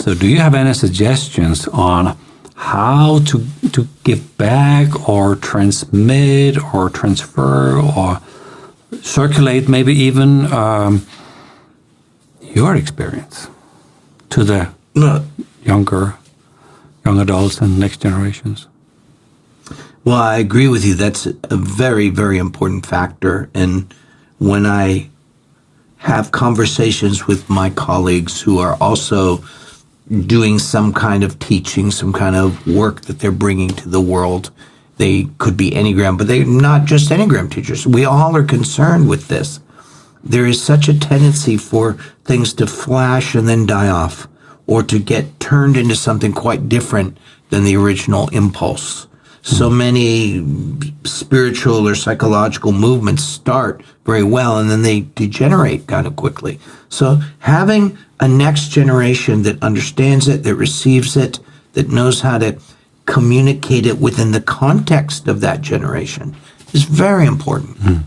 So do you have any suggestions on how to give back or transmit or transfer or circulate maybe even your experience to the young adults and next generations? Well, I agree with you. That's a very, very important factor. And when I have conversations with my colleagues who are also doing some kind of teaching, some kind of work that they're bringing to the world, they could be Enneagram, but they're not just Enneagram teachers. We all are concerned with this. There is such a tendency for things to flash and then die off, or to get turned into something quite different than the original impulse. So many spiritual or psychological movements start very well and then they degenerate kind of quickly. So having a next generation that understands it, that receives it, that knows how to communicate it within the context of that generation is very important. And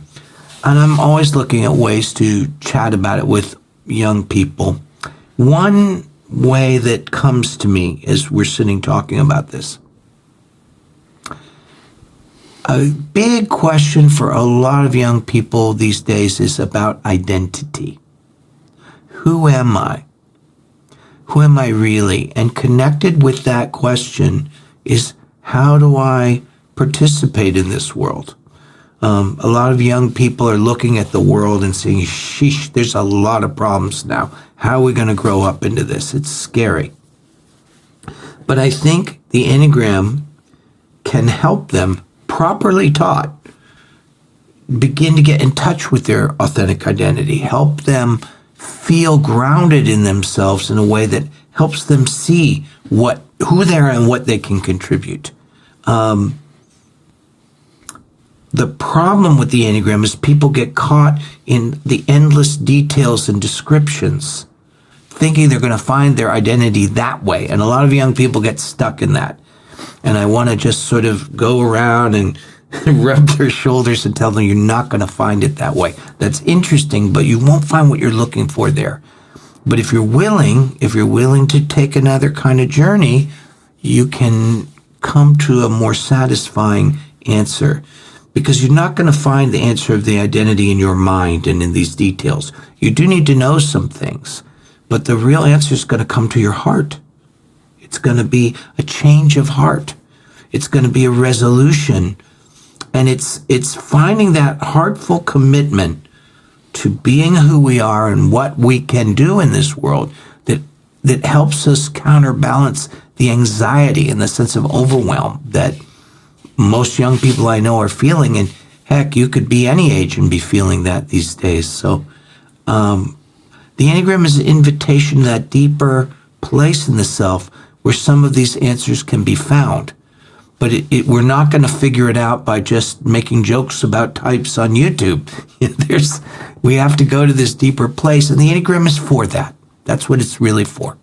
I'm always looking at ways to chat about it with young people. One way that comes to me as we're sitting talking about this, a big question for a lot of young people these days is about identity. Who am I? Who am I really? And connected with that question is, how do I participate in this world? A lot of young people are looking at the world and saying, sheesh, there's a lot of problems now. How are we going to grow up into this? It's scary. But I think the Enneagram can help them, properly taught, begin to get in touch with their authentic identity, help them feel grounded in themselves in a way that helps them see who they are and what they can contribute. The problem with the Enneagram is people get caught in the endless details and descriptions, thinking they're going to find their identity that way. And a lot of young people get stuck in that. And I want to just sort of go around and rub their shoulders and tell them you're not going to find it that way. That's interesting, but you won't find what you're looking for there. But if you're willing to take another kind of journey, you can come to a more satisfying answer. Because you're not going to find the answer of the identity in your mind and in these details. You do need to know some things, but the real answer is going to come to your heart. It's going to be a change of heart. It's going to be a resolution. And it's finding that heartful commitment to being who we are and what we can do in this world that helps us counterbalance the anxiety and the sense of overwhelm that most young people I know are feeling. And heck, you could be any age and be feeling that these days. So the Enneagram is an invitation to that deeper place in the self where some of these answers can be found. But we're not going to figure it out by just making jokes about types on YouTube. We have to go to this deeper place, and the Enneagram is for that. That's what it's really for.